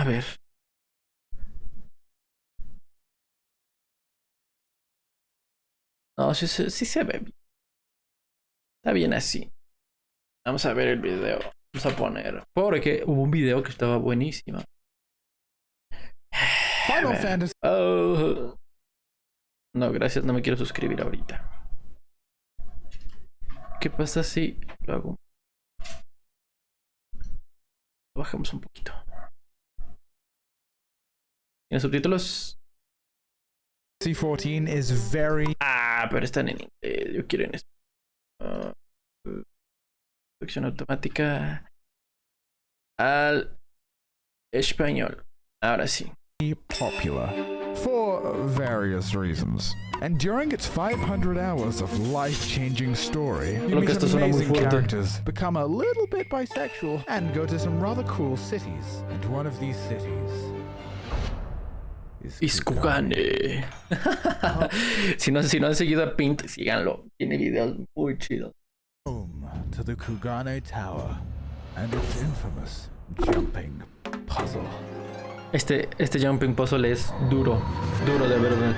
A ver. No, sí se ve bien. Está bien así. Vamos a ver el video. Vamos a poner. Porque hubo un video que estaba buenísimo. Final Fantasy. Oh. No, gracias, no me quiero suscribir ahorita. ¿Qué pasa si lo hago? Lo bajamos un poquito. ¿Tiene subtítulos? FF14 is very. Ah, pero están en inglés. Yo quiero en español. Traducción automática al español. Ahora sí. Popular for various reasons. And during its 500 hours of life-changing story, you meet amazing characters, become a little bit bisexual, and go to some rather cool cities. And one of these cities is Kugane. si no han seguido a Pint, síganlo. Tiene videos muy chidos. Home to the Kugane Tower and its infamous jumping puzzle. Este jumping puzzle es duro de verdad.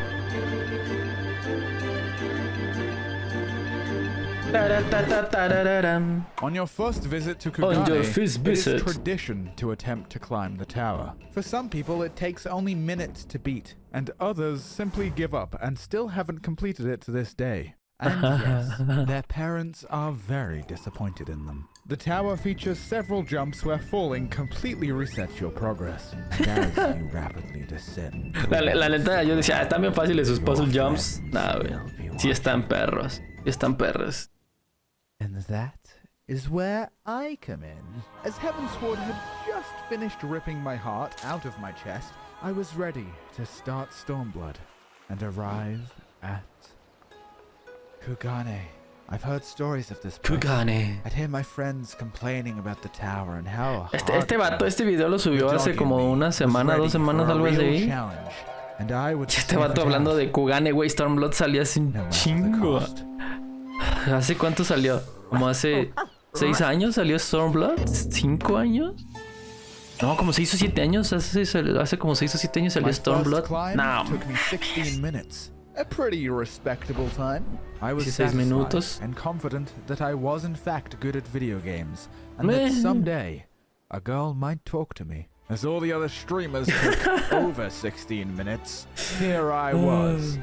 On your first visit to Kugane, it is tradition to attempt to climb the tower. For some people, it takes only minutes to beat, and others simply give up and still haven't completed it to this day. And yes, their parents are very disappointed in them. The tower features several jumps where falling completely resets your progress. And as you rapidly descend... La neta, yo decía, están bien fáciles sus puzzle jumps. Nah, güey. Sí están perros. Sí están perros. And that is where I come in. As Heavensward had just finished ripping my heart out of my chest, I was ready to start Stormblood and arrive at Kugane. I've heard stories of this place. Kugane. I'd hear my friends complaining about the tower and how este vato, este video lo subió hace como una semana, 2 semanas, algo así. Este vato hablando de Kugane, güey. Stormblood salió hace un chingo. ¿Hace cuánto salió? Como hace 6 años salió Stormblood. ¿5 años? No, como 6 o 7 años. Hace como 6 o 7 años salió Stormblood. No. A pretty respectable time. I was 16 minutos. And confident that I was in fact good at video games, and that someday a girl might talk to me. As all the other streamers took over 16 minutes, here I was.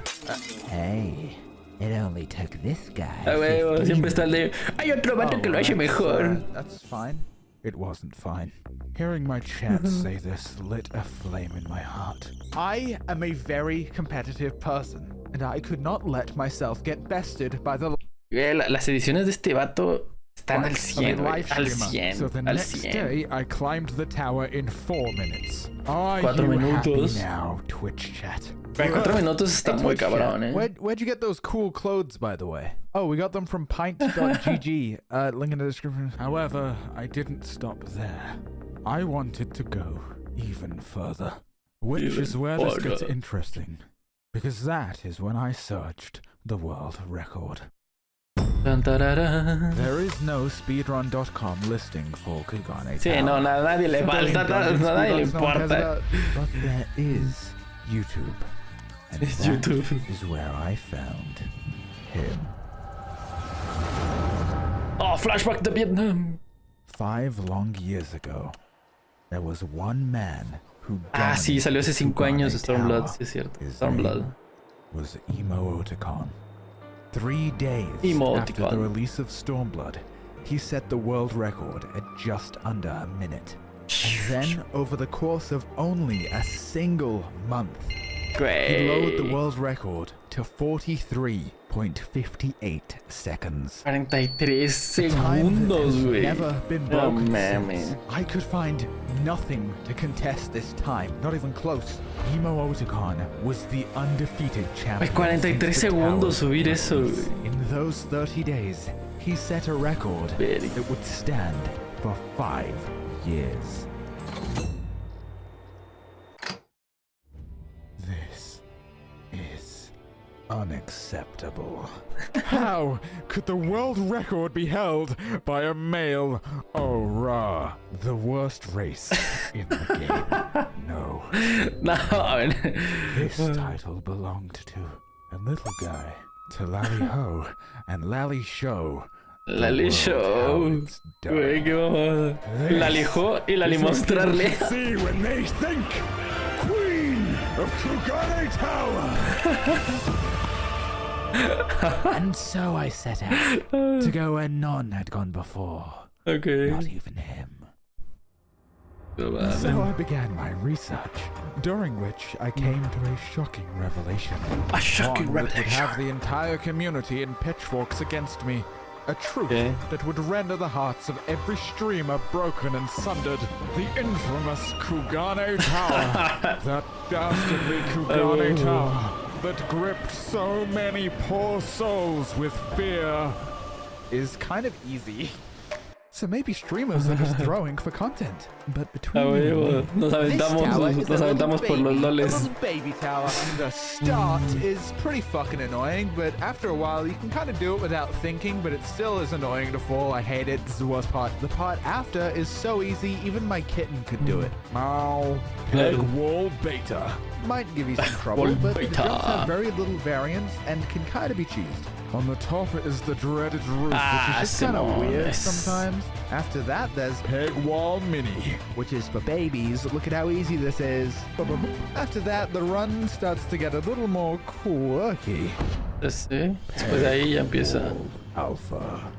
Hey, it only took this guy. Siempre está el de, hay otro vato que lo hace mejor. That's fine. It wasn't fine. Hearing my chat say this lit a flame in my heart. I am a very competitive person, and I could not let myself get bested by the... Las ediciones de este vato están al 100, güey. Al 100, So the al next 100. day, I climbed the tower in 4 minutes. Are 4 you minutos. happy now, Twitch chat? 4 minutos está muy cabrón, Where'd you get those cool clothes, by the way? Oh, we got them from pint.gg. Link in the description. However, I didn't stop there. I wanted to go even further. Which is where this gets interesting. Because that is when I searched the world record. There is no speedrun.com listing for Kugane. Sí, no, nadie le falta, nadie le importa. But there is YouTube. And It's that YouTube. is where I found him. Oh, flashback to Vietnam. 5 long years ago, there was one man who Sí, salió hace 5 años Stormblood, sí es cierto. Stormblood. Was Emoticon. 3 days after the release of Stormblood, he set the world record at just under a minute. And then, over the course of only a single month, he lowered the world record to 43.58 seconds. 43 segundos, güey. Never been broken since. I could find nothing to contest this time, not even close. Emoticon was the undefeated champion. 43 segundos subir eso, güey. In those 30 days, he set a record that would stand for 5 years. This is unacceptable. How could the world record be held by a male Aura, the worst race in the game? No, a ver. This title belonged to a little guy, to Lally Ho and Lally Show. Lali Show. Güey, qué mamada. Lali Ho y Lali mostrarle. See when they think Queen of Kugane Tower. And so I set out to go where none had gone before. Okay. Not even him. So I began my research, during which I came to a shocking revelation. A shocking One that would revelation. have the entire community in pitchforks against me. A truth that would render the hearts of every streamer broken and sundered. The infamous Kugane Tower. That dastardly Kugane Tower that gripped so many poor souls with fear is kind of easy. So maybe streamers are just throwing for content. But between Nos aventamos por los loles. A little baby tower. The start is pretty fucking annoying, but after a while you can kind of do it without thinking, but it still is annoying to fall. I hate it. This is the worst part. The part after is so easy, even my kitten could do it. Ow. Peg wall beta. Might give you some trouble, but the jumps have very little variance and can kind of be cheesed. On the top is the dreaded roof, which is just kind of weird sometimes. After that, there's Peg Wall Mini, which is for babies. Look at how easy this is. After that, the run starts to get a little more quirky. Sí. Después de ahí ya empieza. Alpha.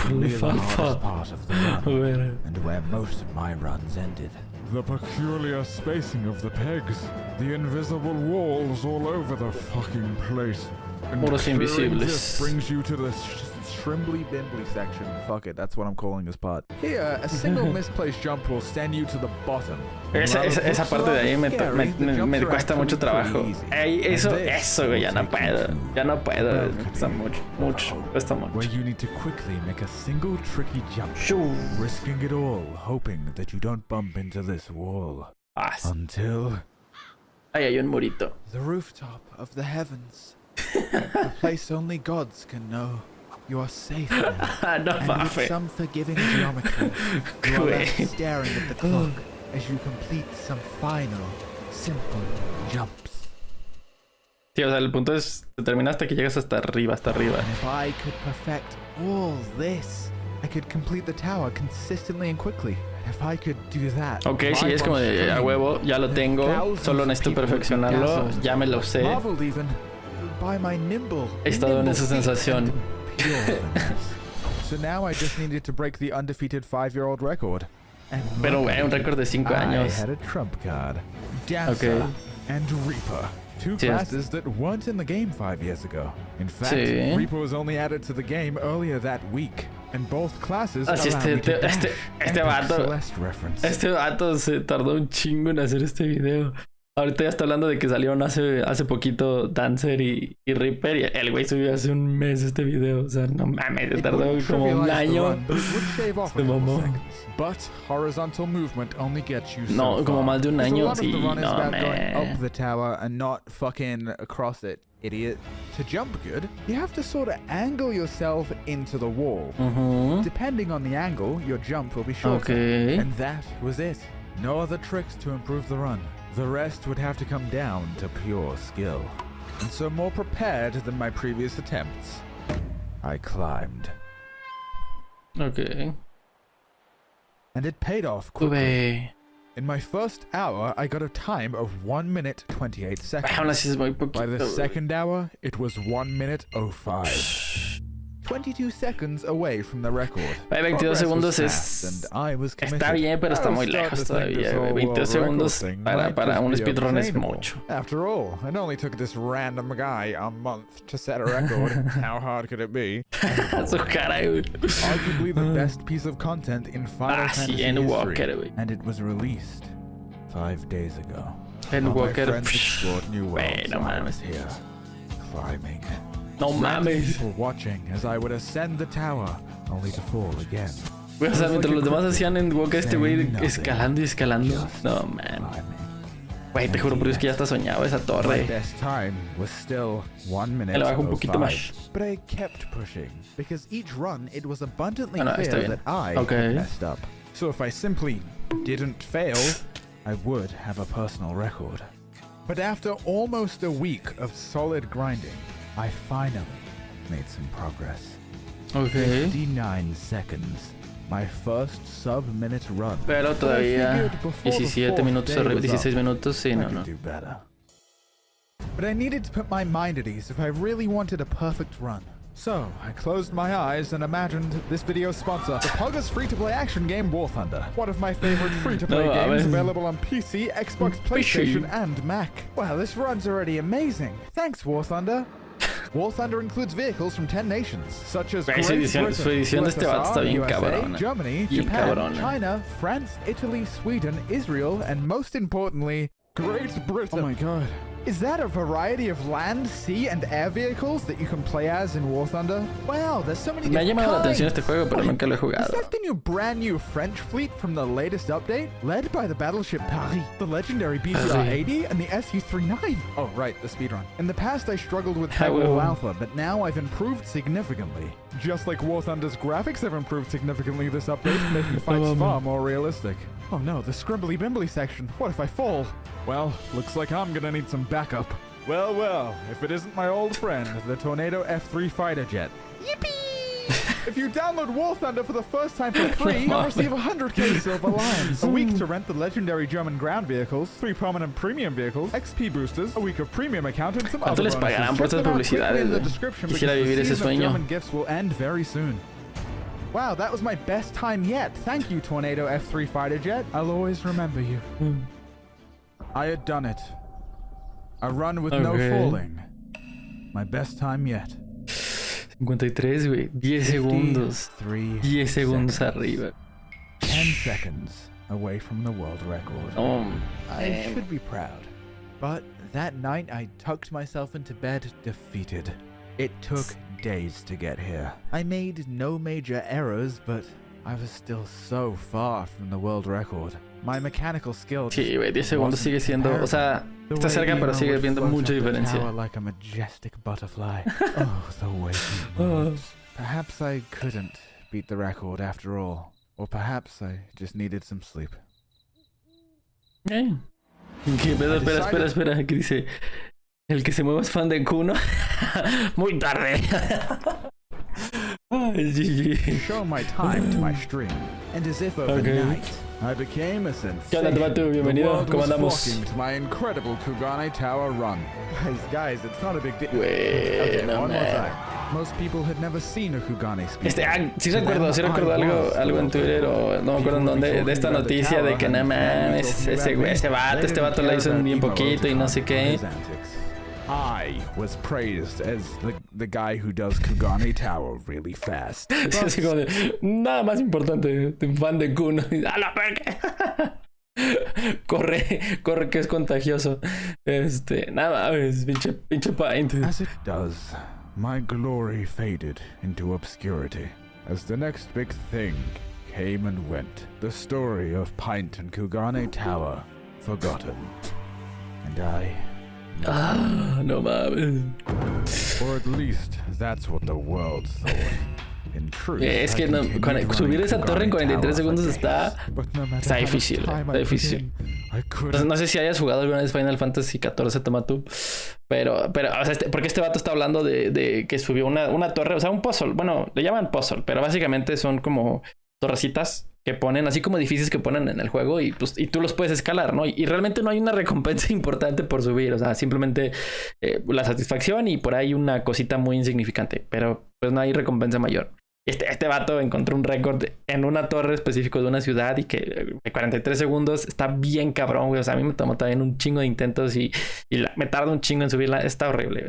Nearly the hardest part of the run, and where most of my runs ended. The peculiar spacing of the pegs, the invisible walls all over the fucking place. Muros invisibles. This brings you to the shrimbly bimbly section. Fuck it, that's what I'm calling this part. Here, a single misplaced jump will send you to the bottom. Esa parte de ahí me cuesta mucho trabajo. Eso, güey, ya no puedo. Ya no puedo. Cuesta mucho. Cuesta mucho. Where you need to quickly make a single tricky jump, risking it all, hoping that you don't bump into this wall. Until... Ahí hay un murito. The rooftop of the heavens. A place only gods can know. You are safe now. No, and with some forgiving geometry, you are left staring at the clock as you complete some final, simple jumps. Sí, o sea, el punto es, te termina hasta que llegas hasta arriba. And if I could perfect all this, I could complete the tower consistently and quickly. If I could do that. Ok, sí, es como de a huevo, ya lo tengo, solo necesito perfeccionarlo, ya me lo sé. He estado en esa sensación. So now I just needed to break the undefeated 5-year-old record. Pero güey, un récord de 5 años. I had a trump card. Dancer and Reaper. Two classes that weren't in the game 5 years ago. In fact, Reaper was only added to the game earlier that week. And both classes este vato se tardó un chingo en hacer este video. Ahorita ya está hablando de que salieron hace poquito Dancer y Reaper, y el güey subió hace un mes este video. O sea, no mames, se tardó como un año. Se mamó. But horizontal movement only gets you no, como más de un año, sí, no mames. Up the tower and not fucking across it, idiot. To jump good, you have to sort of angle yourself into the wall. Depending on the angle, your jump will be shorter. And that was it. No other tricks to improve the run. The rest would have to come down to pure skill. And so more prepared than my previous attempts, I climbed. Okay. And it paid off quickly. In my first hour, I got a time of 1 minute 28 seconds. By the second hour, it was 1 minute 05. 22 seconds away from the record. 22 segundos está bien, pero está muy lejos todavía. 22 segundos para un speedrun es mucho. After all, it only took this random guy a month to set a record. How hard could it be? Su cara, arguably the best piece of content in Final Fantasy history, and it was released 5 days ago. Endwalker, no mames. Here, climbing. No mames. People watching as I would ascend the tower, only to fall again. O sea, mientras los demás hacían Endwalker, este güey escalando y escalando. No, man. Güey, te juro por Dios que ya está soñado esa torre. Me lo bajo un poquito más. But I kept pushing, because each run it was abundantly clear that I messed up. So if I simply didn't fail, I would have a personal record. But after almost a week of solid grinding, I finally made some progress. Okay. 59 seconds. My first sub-minute run. Pero todavía 17 minutos arriba, 16 minutos, sí, no. But I needed to put my mind at ease if I really wanted a perfect run. So, I closed my eyes and imagined this video's sponsor, the Pugga's free-to-play action game War Thunder. One of my favorite free-to-play games available on PC, Xbox, PlayStation, and Mac. Well, this run's already amazing. Thanks, War Thunder. War Thunder includes vehicles from 10 nations, such as Great Britain, USA, Germany, Japan, China, France, Italy, Sweden, Israel, and most importantly, Great Britain. Oh my god. Is that a variety of land, sea, and air vehicles that you can play as in War Thunder? Wow, there's so many different kinds. Me ha llamado la atención este juego, pero nunca lo he jugado. Is that the new brand new French fleet from the latest update? Led by the battleship Paris, the legendary BTR-80, and the Su-39. Oh, right, the speedrun. In the past, I struggled with Tagwall Alpha, but now I've improved significantly. Just like War Thunder's graphics have improved significantly this update, making fights far more realistic. Oh no, the scrimbly bimbly section. What if I fall? Well, looks like I'm gonna need some backup. Well, if it isn't my old friend, the Tornado F3 fighter jet. Yippee! If you download War Thunder for the first time for free, you'll receive 100k Silver Lions, a week to rent the legendary German ground vehicles, 3 prominent premium vehicles, XP boosters, a week of premium account, and some other bonuses. ¿Cuánto les pagarán por estas publicidades? Quisiera vivir ese sueño. German gifts will end very soon. Wow, that was my best time yet. Thank you, Tornado F3 fighter jet. I'll always remember you. I had done it. A run with no falling. My best time yet. 53, güey. 10 segundos. 10 segundos arriba. 10 seconds away from the world record. I should be proud. But that night I tucked myself into bed defeated. It took days to get here. I made no major errors, but I was still so far from the world record. My mechanical skill. Sí, güey, 10 segundos sigue siendo, o sea, está cerca, pero sigue viendo mucha diferencia. Like a majestic butterfly. Oh, the way. Perhaps I couldn't beat the record after all, or perhaps I just needed some sleep. Espera, ¿qué dice? El que se mueva es fan de Kuno. Muy tarde. Show my time to my stream, and as if overnight, I became a sensation. Bienvenido, ¿cómo andamos? To my incredible Kugane Tower run. Guys, it's not a big deal. Okay, one more time. Most people had never seen a Kugane speed. Sí recuerdo algo en Twitter o no me acuerdo en dónde, de esta noticia de que nada más este vato la hizo en bien poquito y no sé qué. I was praised as the guy who does Kugane Tower really fast. Así como de, nada más importante, fan de Kuno. ¡A la verga! Corre que es contagioso. Nada más, pinche paint. As it does, my glory faded into obscurity as the next big thing came and went. The story of Pint and Kugane Tower forgotten. And no mames. Or at least that's what the world thought. In truth, es que subir esa torre en 43 segundos está difícil. Está difícil. No sé si hayas jugado alguna vez Final Fantasy XIV, toma tú. Pero o sea, porque este vato está hablando de que subió una torre, o sea, un puzzle. Bueno, le llaman puzzle, pero básicamente son como torrecitas que ponen, así como edificios que ponen en el juego y tú los puedes escalar, ¿no? Y realmente no hay una recompensa importante por subir, o sea, simplemente la satisfacción y por ahí una cosita muy insignificante, pero pues no hay recompensa mayor. Este vato encontró un récord en una torre específico de una ciudad y que 43 segundos está bien cabrón, güey. O sea, a mí me tomó también un chingo de intentos y me tarda un chingo en subirla. Está horrible.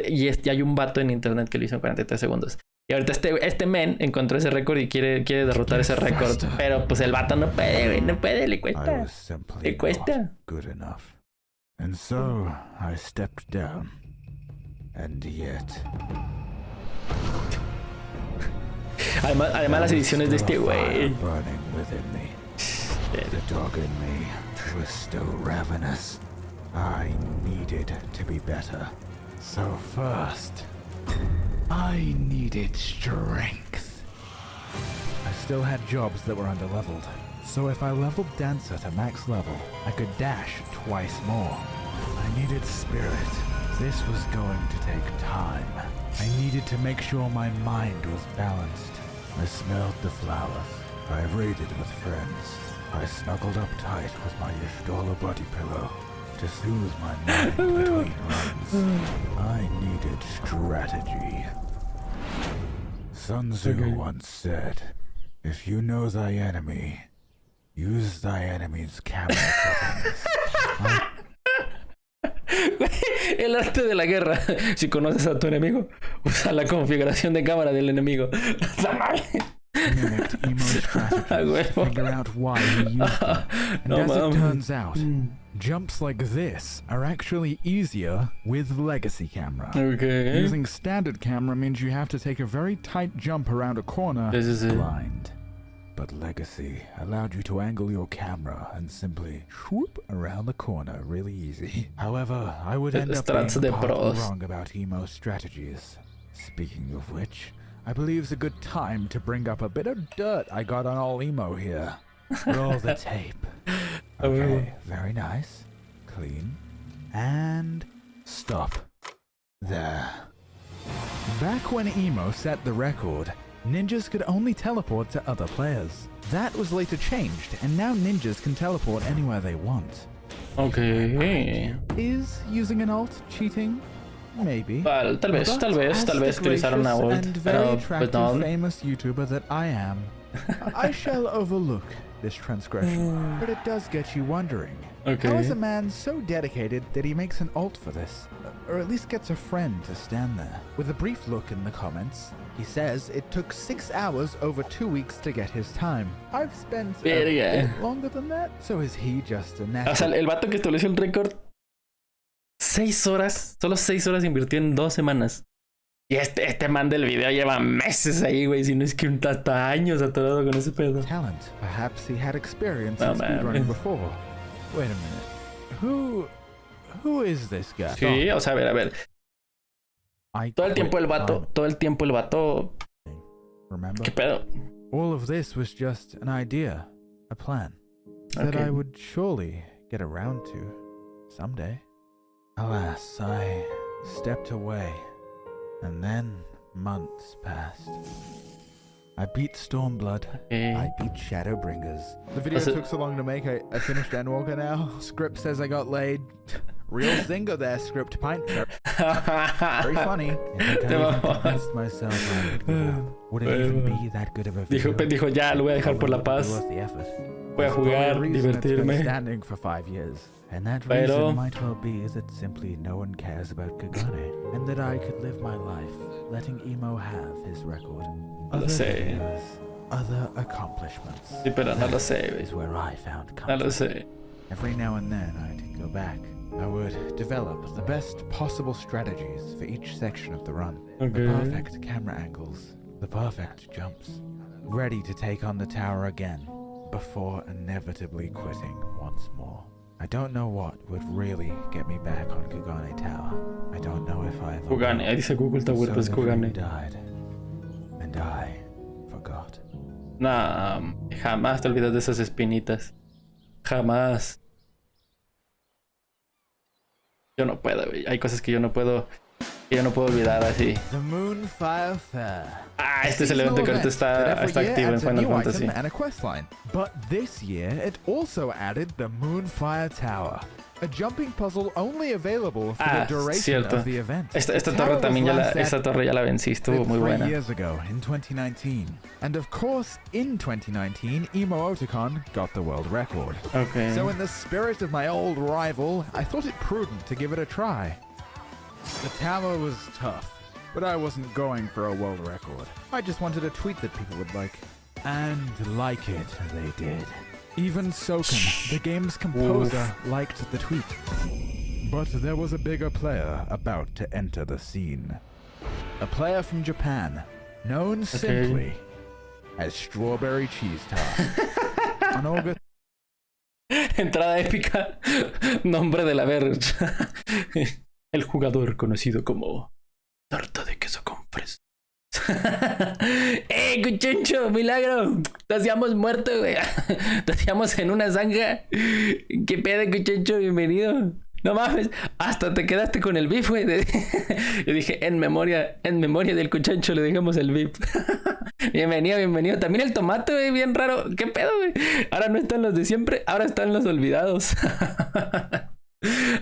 Y hay un vato en internet que lo hizo en 43 segundos. Y ahorita este men encontró ese récord y quiere derrotar ese récord. Pero pues el vato no puede, güey. No puede, le cuesta. Le cuesta. Good enough. And so I stepped down. And yet... Además las ediciones de este güey. The dog in me was still ravenous. I needed to be better. So first, I needed strength. I still had jobs that were underleveled, So if I leveled Dancer to max level, I could dash twice more. I needed spirit. This was going to take time. I needed to make sure my mind was balanced. I smelled the flowers. I raided with friends. I snuggled up tight with my Ishtola body pillow to soothe my mind between runs. I needed strategy. Sun Tzu once said, if you know thy enemy, use thy enemy's camera settings. El arte de la guerra. Si conoces a tu enemigo, usa la configuración de cámara del enemigo. Mimicked Emo's strategies to figure out why he used them. And as it turns out, jumps like this are actually easier with legacy camera. Okay. Using standard camera means you have to take a very tight jump around a corner blind. But legacy allowed you to angle your camera and simply swoop around the corner really easy. However, I would end up being partly wrong about Emo's strategies. Speaking of which, I believe it's a good time to bring up a bit of dirt I got on all Emo here. Roll the tape. Okay, very nice. Clean. And stop. There. Back when Emo set the record, ninjas could only teleport to other players. That was later changed, and now ninjas can teleport anywhere they want. Okay. Is using an ult cheating? Maybe. Tal vez utilizaron una ult, pero pues no. Famous YouTuber that I am, I shall overlook this transgression, but it does get you wondering. Okay. How is a man so dedicated that he makes an ult for this? Or at least gets a friend to stand there. With a brief look in the comments, he says it took 6 hours over 2 weeks to get his time. I've spent a bit longer than that, so is he just a natural... O sea, el vato que estableció el récord 6 horas, solo 6 horas invirtió en 2 semanas. Y este man del video lleva meses ahí, güey, si no es que hasta años atorado con ese pedo. Talent. Perhaps he had experience in speedrunning before. Wait a minute. Who is this guy? Sí, o sea, a ver. Todo el tiempo el vato. Remember? ¿Qué pedo? All of this was just an idea, a plan that I would surely get around to someday. Alas, I stepped away, and then months passed. I beat Stormblood. I beat Shadowbringers. The video took so long to make, I finished Endwalker now. Script says I got laid. Real zinger there, Script Pint. Very funny. I even convinced myself I would give up. Would it even be that good of a video? Dijo, ya, lo voy a dejar por la paz. Voy a jugar, divertirme. Standing for 5 years. And that reason might well be that simply no one cares about Kagane, and that I could live my life letting Emo have his record. No lo sé. Other accomplishments. Sí, pero no lo sé, is where I found comfort. No lo sé. Every now and then I'd go back. I would develop the best possible strategies for each section of the run. Okay. The perfect camera angles, the perfect jumps. Ready to take on the tower again, before inevitably quitting once more. I don't know what would really get me back on Kugane Tower. I don't know if I ever Kugane, ahí dice Google Tower, pues Kugane. Died, and I forgot. Nah, jamás te olvidas de esas espinitas. Jamás. Yo no puedo, güey. Hay cosas que yo no puedo olvidar así. The Moonfire Fair. Este es el evento que ahorita está activo en Final Fantasy. And a quest line. But this year it also added the Moonfire Tower, a jumping puzzle only available for the duration of the event. Esta torre también ya la vencí, estuvo muy buena. 3 years ago in 2019. And of course, in 2019, Emo Otakon got the world record. Okay. So in the spirit of my old rival, I thought it prudent to give it a try. The tower was tough, but I wasn't going for a world record. I just wanted a tweet that people would like. And like it, they did. Even Soken, the game's composer, liked the tweet. But there was a bigger player about to enter the scene. A player from Japan, known simply as Strawberry Cheese Tart. On August... Entrada épica. Nombre de la Verge. El jugador conocido como tarta de queso con fresa. Cuchencho! ¡Milagro! Te hacíamos muerto, güey. Te hacíamos en una zanja. ¿Qué pedo, Cuchencho? Bienvenido. No mames, hasta te quedaste con el beef, güey. Yo dije, en memoria del Cuchencho le dejamos el beef. Bienvenido. También el tomate, güey, bien raro. ¿Qué pedo, güey? Ahora no están los de siempre, ahora están los olvidados.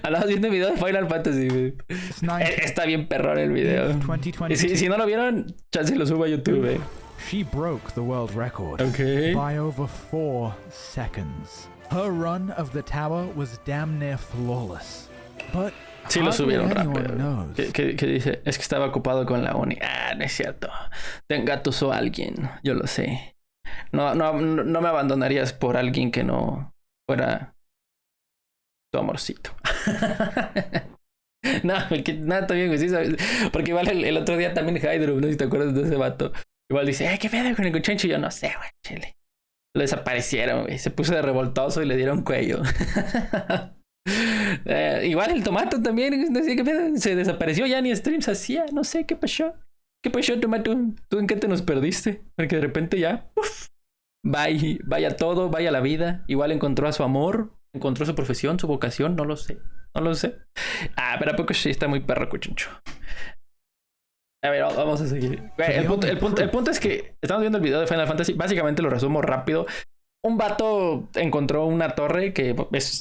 Andamos viendo video de Final Fantasy, güey. Está bien perrón el video. Si no lo vieron, ya se lo subo a YouTube, güey. She broke the world record by over 4 seconds. Her run of the tower was damn near flawless. But sí lo subieron rápido. ¿Qué dice? Es que estaba ocupado con la uni. Ah, no es cierto. Te engatusó a alguien. Yo lo sé. No me abandonarías por alguien que no fuera tu amorcito. Nada, está bien, güey. Sí, ¿sabes? Porque igual el otro día también Hydro, no sé si te acuerdas de ese vato. Igual dice, ¿qué pedo con el Cuchencho? Y yo no sé, güey, chile. Lo desaparecieron, güey. Se puso de revoltoso y le dieron cuello. Igual el Tomato también, no sé qué pedo. Se desapareció, ya ni streams hacía. No sé qué pasó. ¿Qué pasó, Tomato? ¿Tú en qué te nos perdiste? Porque de repente ya, vaya todo, vaya la vida. Igual encontró a su amor, encontró su profesión, su vocación, no lo sé. Pero a poco sí está muy perro Cuchencho. A ver, vamos a seguir. El punto es que estamos viendo el video de Final Fantasy. Básicamente lo resumo rápido. Un vato encontró una torre que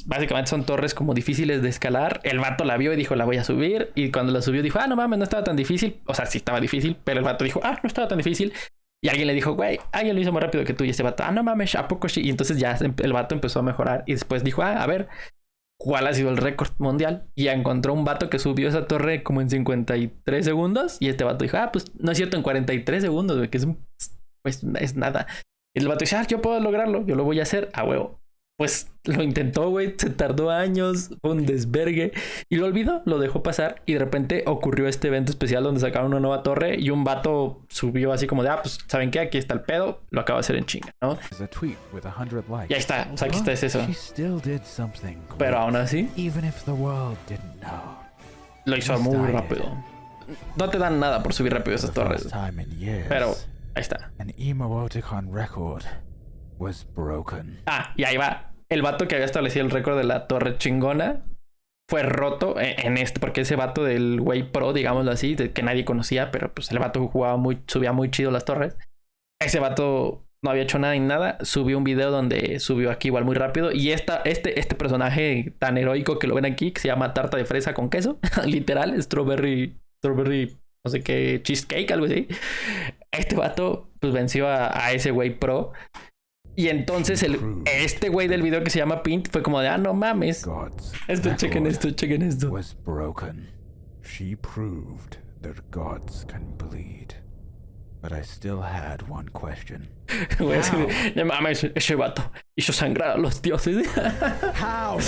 básicamente son torres como difíciles de escalar. El vato la vio y dijo, la voy a subir. Y cuando la subió dijo, no mames, no estaba tan difícil. O sea, sí estaba difícil, pero el vato dijo, no estaba tan difícil. Y alguien le dijo, güey, alguien lo hizo más rápido que tú. Y ese vato, no mames, ¿a poco sí? Y entonces ya el vato empezó a mejorar. Y después dijo, a ver, ¿cuál ha sido el récord mundial? Y encontró un vato que subió esa torre como en 53 segundos. Y este vato dijo, pues no es cierto, en 43 segundos, güey, que es nada. Y el vato dice, yo puedo lograrlo, yo lo voy a hacer a huevo. Pues lo intentó, güey, se tardó años, fue un desvergue. Y lo olvidó, lo dejó pasar. Y de repente ocurrió este evento especial donde sacaron una nueva torre. Y un vato subió así como de, pues, ¿saben qué? Aquí está el pedo, lo acaba de hacer en chinga, ¿no? Y ahí está, o sea, aquí está, es eso. Pero aún así, lo hizo muy rápido. No te dan nada por subir rápido esas torres. Pero ahí está. Y ahí va. El vato que había establecido el récord de la torre chingona fue roto en porque ese vato del güey pro, digámoslo así, que nadie conocía, pero pues el vato subía muy chido las torres. Ese vato no había hecho nada y nada. Subió un video donde subió aquí igual muy rápido. Y este personaje tan heroico que lo ven aquí, que se llama tarta de fresa con queso, literal, strawberry, no sé qué, cheesecake, algo así. Este vato pues venció a ese güey pro. Y entonces este güey del video que se llama Pint fue como de, no mames. Chequen esto. She proved that gods can bleed. But I still had one question. Güey, no mames, ese vato hizo sangrar a los dioses. How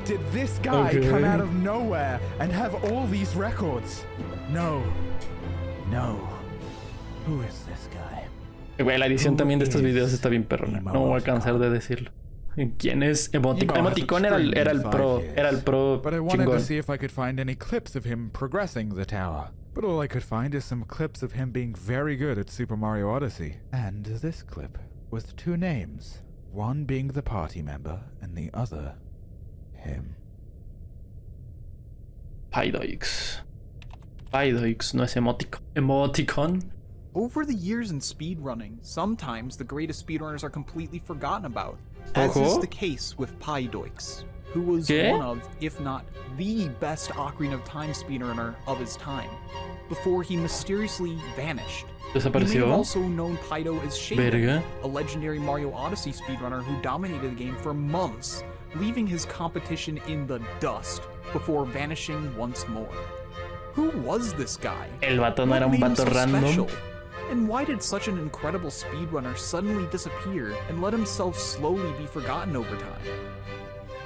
did this guy come out of nowhere and have all these records? No. Who is this guy? Güey, la edición también de estos videos está bien perrona. No voy a cansar de decirlo. ¿Quién es Emoticon? Emoticon era el pro But I wanted chingón. to see if I could find any clips of him progressing the tower. But all I could find is some clips of him being very good at Super Mario Odyssey. And this clip with 2 names. One being the party member and the other him. Pydoix, no es Emoticon. Over the years in speedrunning, sometimes the greatest speedrunners are completely forgotten about, as is the case with Pydoix, who was one of, if not the best Ocarina of Time speedrunner of his time, before he mysteriously vanished. Desapareció. You may have also known Pydo as Shaden, a legendary Mario Odyssey speedrunner who dominated the game for months, leaving his competition in the dust before vanishing once more. Who was this guy? El vato no era un vato random. Special? And why did such an incredible speedrunner suddenly disappear and let himself slowly be forgotten over time?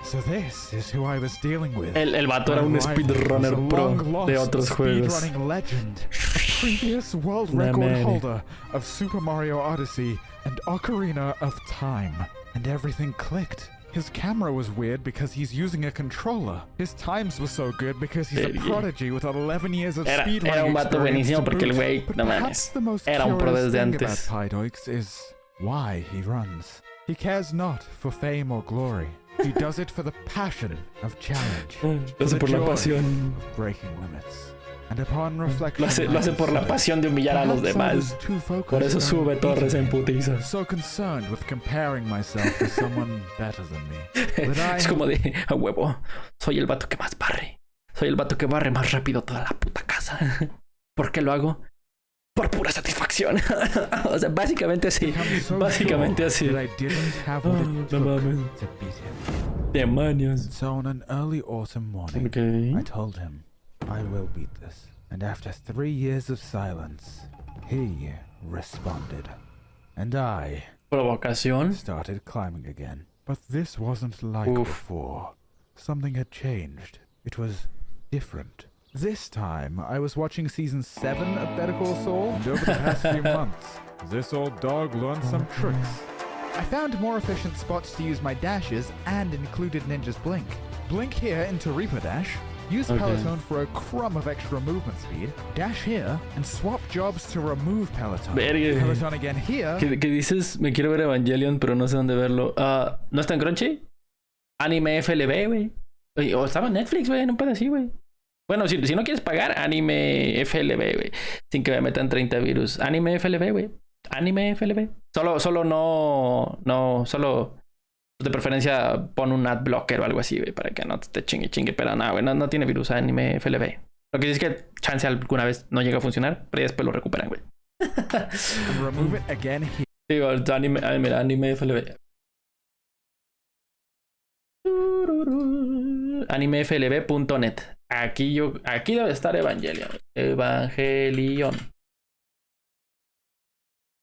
So this is who I was dealing with. El vato era un speedrunner pro de otros juegos. Speedrunning legend, a previous world record holder of Super Mario Odyssey and Ocarina of Time. And everything clicked. His camera was weird because he's using a controller. His times were so good because he's a prodigy with 11 years of speedrunning. Era un vato buenísimo porque el güey, no mames, era un pro desde antes. Pydoix is why he runs. He cares not for fame or glory. He does it for the passion of challenge. Lo hace por la pasión. Breaking limits. And upon reflection, lo hace por la pasión de humillar a los demás. Por eso sube torres en putiza. So concerned with comparing myself to someone better than me. Es como de, a huevo, soy el vato que más barre. Soy el vato que barre más rápido toda la puta casa. ¿Por qué lo hago? Por pura satisfacción. O sea, básicamente así. Básicamente así. No mames. Demonios. So on an early autumn morning, I told him I will beat this. And after 3 years of silence, he responded. And I provocación started climbing again. But this wasn't like before. Something had changed. It was different. This time, I was watching season 7 of Better Call Saul, and over the past few months, this old dog learned some tricks. I found more efficient spots to use my dashes and included Ninja's Blink. Blink here into Reaper Dash, use Peloton for a crumb of extra movement speed, dash here, and swap jobs to remove Peloton. Peloton again here. ¿Qué dices? Me quiero ver Evangelion, pero no sé dónde verlo. ¿No está en Crunchy? Anime FLV, güey. O estaba en Netflix, güey, no puede así, güey. Bueno, si no quieres pagar, Anime FLV, güey. Sin que me metan 30 virus. Anime FLV, güey. Anime FLV. Solo de preferencia pon un ad blocker o algo así, güey, para que no te chingue. Pero no, güey, no tiene virus Anime FLV. Lo que sí es que chance alguna vez no llega a funcionar, pero ya después lo recuperan, güey. Digo, Anime FLV. animeflv.net. Aquí debe estar Evangelion.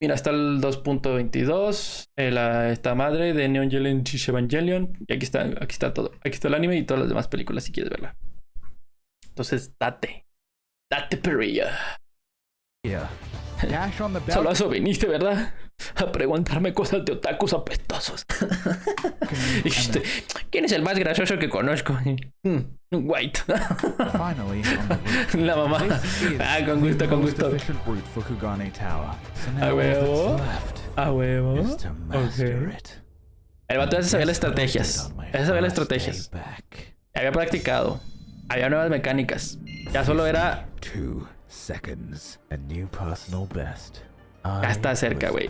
Mira, está el 2.22. Esta madre de Neon Genesis Evangelion. Y aquí está todo. Aquí está el anime y todas las demás películas si quieres verla. Entonces, date perilla. Solo a eso viniste, ¿verdad? A preguntarme cosas de otakus apestosos. Dijiste, ¿quién es el más gracioso que conozco? White. La mamá. Con gusto. A huevo. Okay. El vato ya se sabía las estrategias. Había practicado. Había nuevas mecánicas. Ya solo era 2 seconds, a new personal best. Ya está cerca, güey.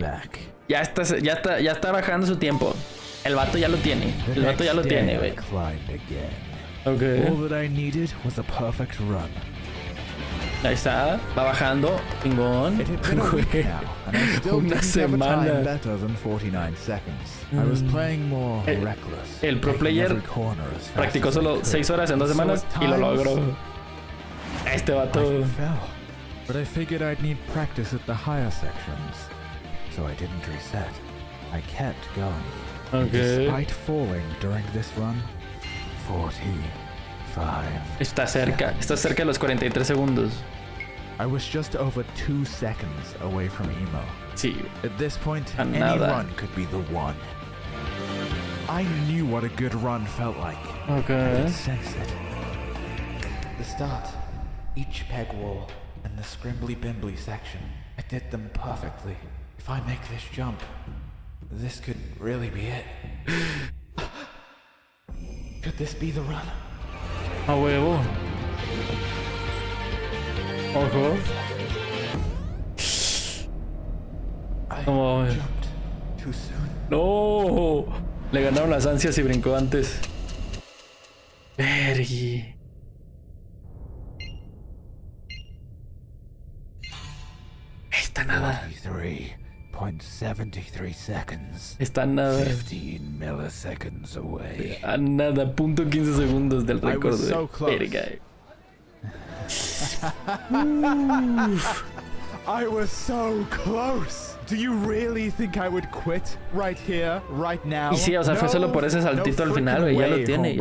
Ya está bajando su tiempo. El vato ya lo tiene. Güey. Okay. Ahí está. Va bajando. Chingón. Una semana. El pro player practicó solo 6 horas en 2 semanas y lo logró. Este vato. But I figured I'd need practice at the higher sections, so I didn't reset. I kept going. Okay. Despite falling during this run, 45. Está cerca de los 43 segundos. I was just over 2 seconds away from emo. Sí. At this point, any run could be the one. I knew what a good run felt like. Okay. I could sense it. The start, each peg wall, and the scrimbly-bimbly section. I did them perfectly. If I make this jump, this could really be it. Could this be the run? A huevo. Ojo. I jumped too soon. No. Le ganaron las ansias y brincó antes. Vergui. Está nada. 43.73 seconds. Está nada. 15 milliseconds away. A nada, punto 15 segundos del récord. So verga. I was so close. Do you really think I would quit right here, right now? Y sí, o sea, fue solo por ese saltito al final, güey. Ya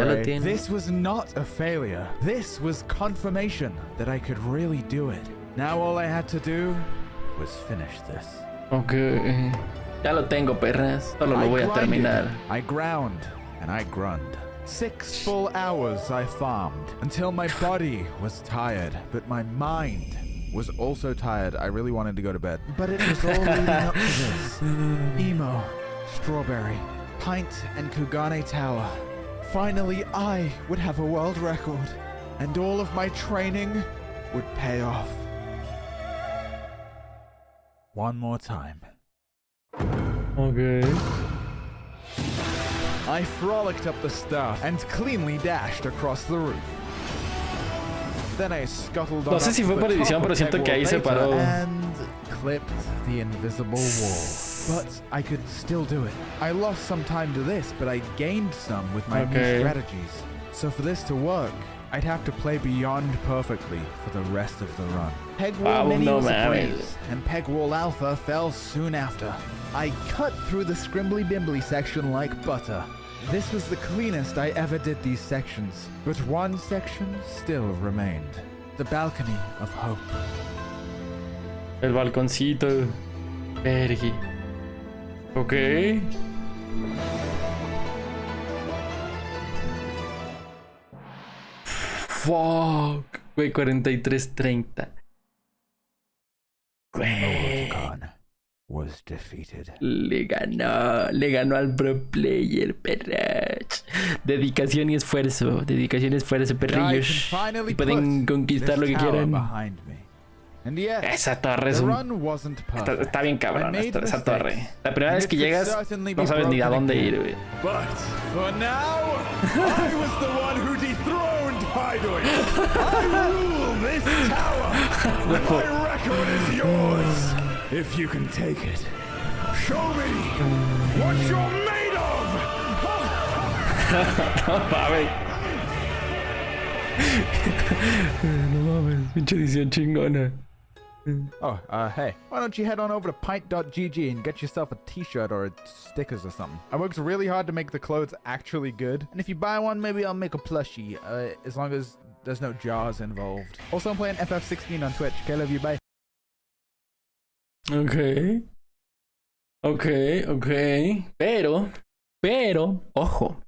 lo tiene. This was not a failure. This was confirmation that I could really do it. Now all I had to do was finish this. Ok. Ya lo tengo, perras. Solo lo voy a terminar. I ground. and I grunned. 6 full hours I farmed until my body was tired, but my mind was also tired. I really wanted to go to bed. But it was all leading up to this. Emo, Strawberry, Pint, and Kugane Tower. Finally, I would have a world record, and all of my training would pay off. One more time. Okay. I frolicked up the staff and cleanly dashed across the roof. Then I scuttled on No sé si fue por edición, pero siento que ahí se paró. And clipped the invisible wall. But I could still do it. I lost some time to this, but I gained some with my new strategies. So for this to work, I'd have to play beyond perfectly for the rest of the run. Peg Wall Mini was a breeze, and Peg Wall Alpha fell soon after. I cut through the scrimbly bimbly section like butter. This was the cleanest I ever did these sections, but one section still remained. The balcony of hope. El balconcito. Vergi. Ok. Fuck. Güey, 43-30. Güey. Was defeated. Le ganó al pro player, perras. Dedicación y esfuerzo, perrillos. Y pueden conquistar lo que quieran. Esa torre es está bien cabrón, esa torre. La primera vez que llegas, no sabes ni a dónde ir, güey. If you can take it, show me what you're made of! No mames. No mames, pinche edición chingona. Oh, hey, why don't you head on over to pint.gg and get yourself a t-shirt or stickers or something. I worked really hard to make the clothes actually good, and if you buy one, maybe I'll make a plushie, as long as there's no jars involved. Also, I'm playing FF14 on Twitch. Okay, love you, bye. Ok. Pero, ojo.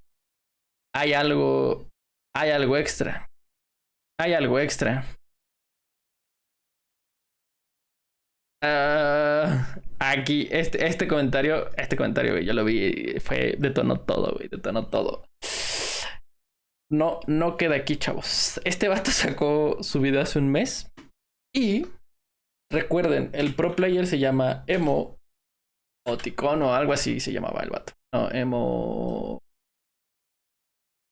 Hay algo extra. Aquí, este comentario, güey, yo lo vi, detonó todo, güey, detonó todo. No queda aquí, chavos. Este vato sacó su video hace un mes y recuerden, el pro player se llama Emo Oticon o algo así se llamaba el vato. No, Emo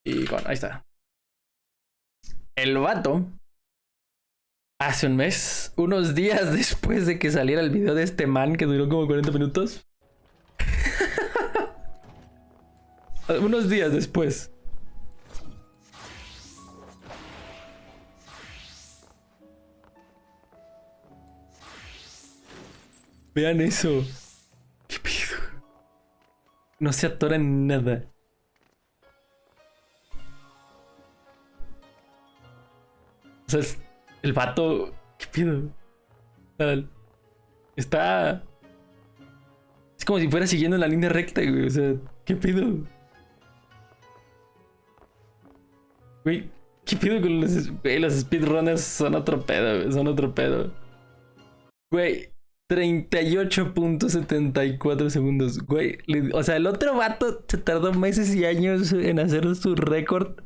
Oticon, ahí está. El vato, hace un mes, unos días después de que saliera el video de este man que duró como 40 minutos. Unos días después. Vean eso. ¿Qué pido? No se atora en nada. O sea, el vato... ¿Qué pido? Está... Es como si fuera siguiendo la línea recta, güey. O sea, ¿qué pido? Güey, ¿qué pido con los... Güey, los speedrunners son otro pedo, güey. Son otro pedo. Güey... 38.74 segundos, güey. O sea, el otro vato se tardó meses y años en hacer su récord,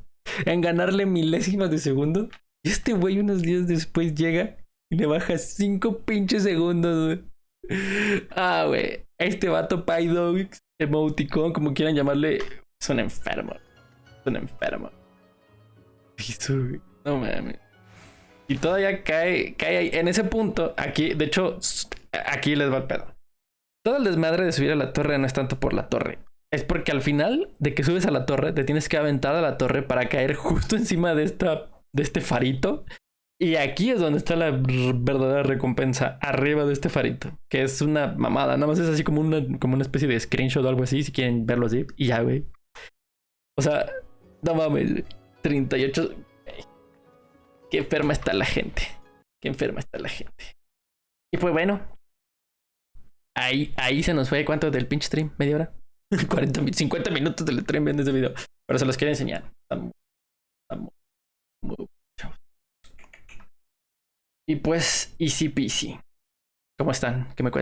en ganarle milésimas de segundo. Y este güey unos días después llega y le baja 5 pinches segundos, güey. Ah, güey. Este vato Pydox, Emoticon, como quieran llamarle, es un enfermo. Es un enfermo. No mames. Y todavía cae ahí. En ese punto, aquí, de hecho, aquí les va el pedo. Todo el desmadre de subir a la torre no es tanto por la torre. Es porque al final de que subes a la torre, te tienes que aventar a la torre para caer justo encima de este farito. Y aquí es donde está la verdadera recompensa, arriba de este farito. Que es una mamada. Nada más es así como una especie de screenshot o algo así, si quieren verlo así. Y ya, güey. O sea, no mames. 38... Qué enferma está la gente. Qué enferma está la gente. Y pues bueno. Ahí se nos fue. ¿Cuánto del pinche stream? ¿Media hora? 50 minutos de letra viendo ese video. Pero se los quiero enseñar. Está muy chavos. Y pues, easy peasy. ¿Cómo están? ¿Qué me cuentan?